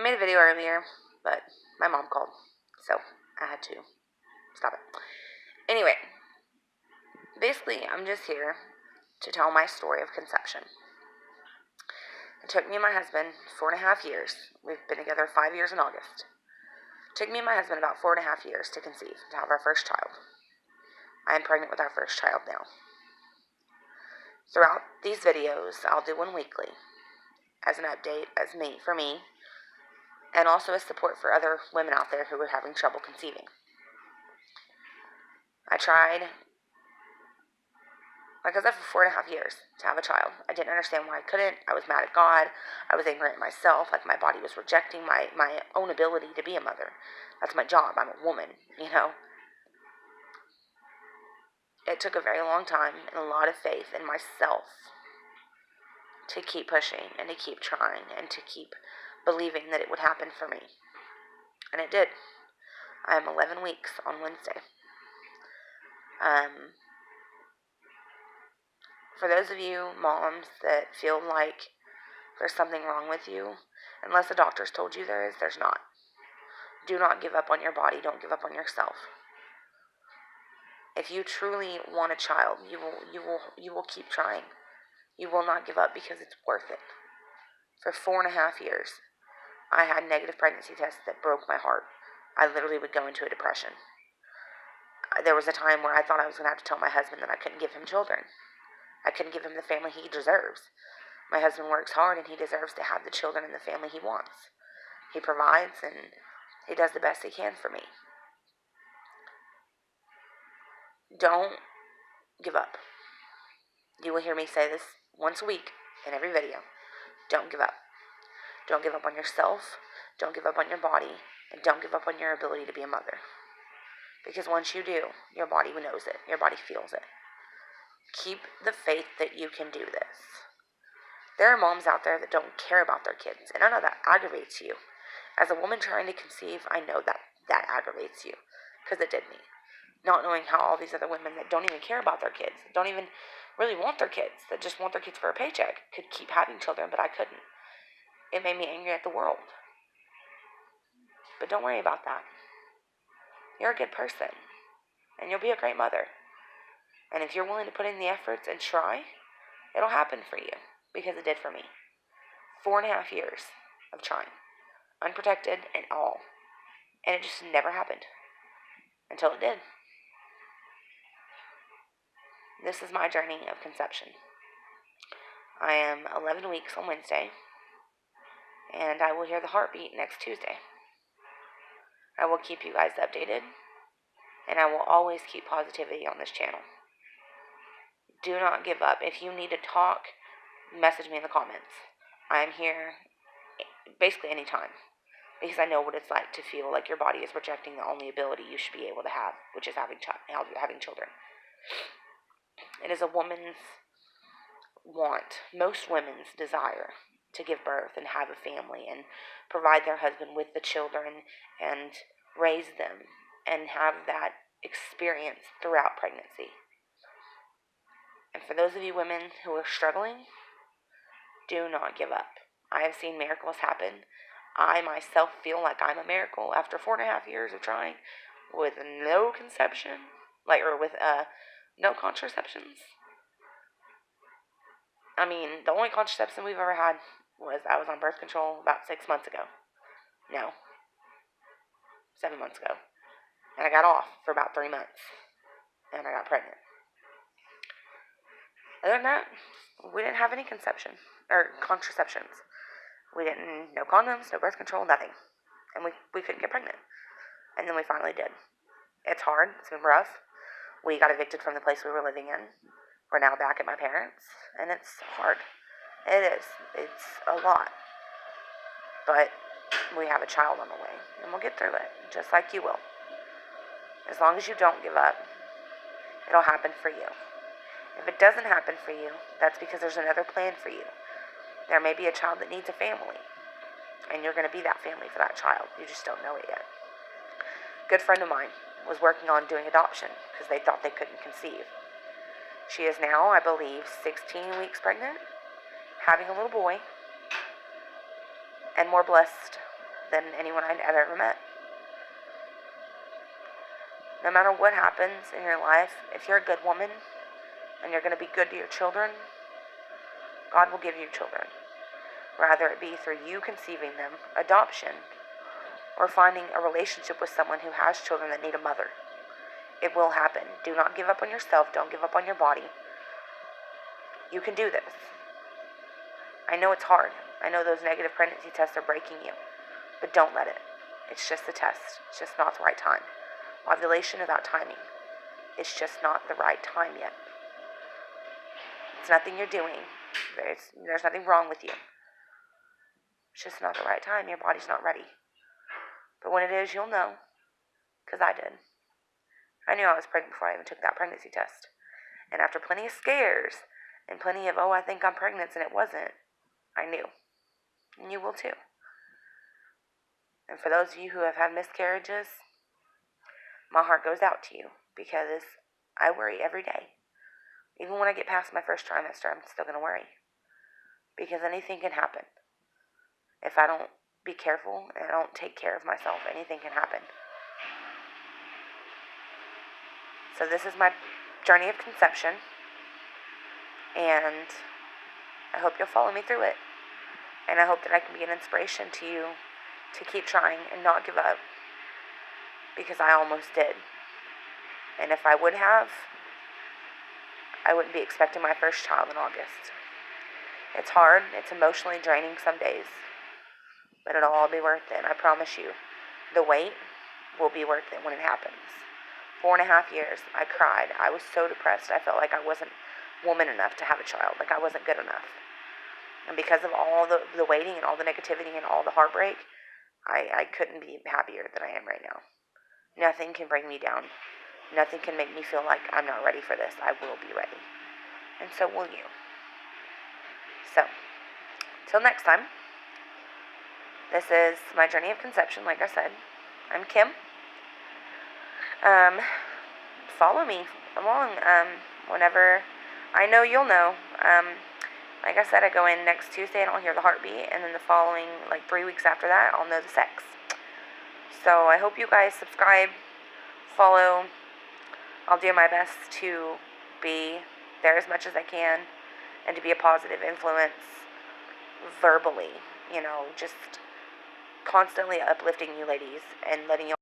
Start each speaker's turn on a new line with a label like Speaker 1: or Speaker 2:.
Speaker 1: I made a video earlier, but my mom called, so I had to stop it. Anyway, basically, I'm just here to tell my story of conception. It took me and my husband 4.5 years. We've been together 5 years in August. It took me and my husband about 4.5 years to conceive, to have our first child. I am pregnant with our first child now. Throughout these videos, I'll do one weekly as an update, for me, and also as support for other women out there who are having trouble conceiving. I tried, like I said, for 4.5 years to have a child. I didn't understand why I couldn't. I was mad at God. I was angry at myself, like my body was rejecting my own ability to be a mother. That's my job. I'm a woman, It took a very long time and a lot of faith in myself to keep pushing and to keep trying and to keep believing that it would happen for me. And it did. I am 11 weeks on Wednesday. For those of you moms that feel like there's something wrong with you, unless the doctors told you there is, there's not. Do not give up on your body. Don't give up on yourself. If you truly want a child, you will keep trying. You will not give up because it's worth it. For 4.5 years, I had negative pregnancy tests that broke my heart. I literally would go into a depression. There was a time where I thought I was going to have to tell my husband that I couldn't give him children. I couldn't give him the family he deserves. My husband works hard and he deserves to have the children and the family he wants. He provides and he does the best he can for me. Don't give up. You will hear me say this once a week in every video. Don't give up. Don't give up on yourself. Don't give up on your body. And don't give up on your ability to be a mother. Because once you do, your body knows it. Your body feels it. Keep the faith that you can do this. There are moms out there that don't care about their kids. And I know that aggravates you. As a woman trying to conceive, I know that aggravates you. Because it did me. Not knowing how all these other women that don't even care about their kids, don't even really want their kids, that just want their kids for a paycheck, could keep having children, but I couldn't. It made me angry at the world. But don't worry about that. You're a good person, and you'll be a great mother. And if you're willing to put in the efforts and try, it'll happen for you, because it did for me. 4.5 years of trying, unprotected and all, and it just never happened until it did. This is my journey of conception. I am 11 weeks on Wednesday, and I will hear the heartbeat next Tuesday. I will keep you guys updated, and I will always keep positivity on this channel. Do not give up. If you need to talk, message me in the comments. I am here basically anytime, because I know what it's like to feel like your body is rejecting the only ability you should be able to have, which is having children. It is a woman's want, most women's desire, to give birth and have a family and provide their husband with the children and raise them and have that experience throughout pregnancy. And for those of you women who are struggling, do not give up. I have seen miracles happen. I myself feel like I'm a miracle after 4.5 years of trying with no conception, or with no contraceptions. I mean, the only contraception we've ever had was I was on birth control about 6 months ago. No, 7 months ago. And I got off for about 3 months. And I got pregnant. Other than that, we didn't have any contraceptions. No condoms, no birth control, nothing. And we couldn't get pregnant. And then we finally did. It's hard. It's been rough. We got evicted from the place we were living in. We're now back at my parents', and it's hard. It is. It's a lot. But we have a child on the way, and we'll get through it, just like you will. As long as you don't give up, it'll happen for you. If it doesn't happen for you, that's because there's another plan for you. There may be a child that needs a family, and you're going to be that family for that child. You just don't know it yet. A good friend of mine was working on doing adoption because they thought they couldn't conceive. She is now, I believe, 16 weeks pregnant, having a little boy, and more blessed than anyone I'd ever met. No matter what happens in your life, if you're a good woman and you're going to be good to your children, God will give you children. Whether it be through you conceiving them, adoption, or finding a relationship with someone who has children that need a mother. It will happen. Do not give up on yourself. Don't give up on your body. You can do this. I know it's hard. I know those negative pregnancy tests are breaking you. But don't let it. It's just a test. It's just not the right time. Ovulation is about timing. It's just not the right time yet. It's nothing you're doing. There's nothing wrong with you. It's just not the right time. Your body's not ready. But when it is, you'll know. Because I did. I knew I was pregnant before I even took that pregnancy test. And after plenty of scares and plenty of, I think I'm pregnant, and it wasn't, I knew. And you will too. And for those of you who have had miscarriages, my heart goes out to you because I worry every day. Even when I get past my first trimester, I'm still going to worry. Because anything can happen. If I don't be careful and I don't take care of myself, anything can happen. So this is my journey of conception. And I hope you'll follow me through it. And I hope that I can be an inspiration to you to keep trying and not give up. Because I almost did. And if I would have, I wouldn't be expecting my first child in August. It's hard. It's emotionally draining some days. But it'll all be worth it. And I promise you, the wait will be worth it when it happens. 4.5 years, I cried. I was so depressed. I felt like I wasn't woman enough to have a child. Like I wasn't good enough. And because of all the waiting and all the negativity and all the heartbreak, I couldn't be happier than I am right now. Nothing can bring me down. Nothing can make me feel like I'm not ready for this. I will be ready. And so will you. So, till next time, this is my journey of conception, like I said. I'm Kim. Follow me along. Whenever I know, you'll know. Like I said, I go in next Tuesday and I'll hear the heartbeat, and then the following, 3 weeks after that, I'll know the sex. So I hope you guys subscribe, follow. I'll do my best to be there as much as I can and to be a positive influence verbally, just constantly uplifting you ladies and letting you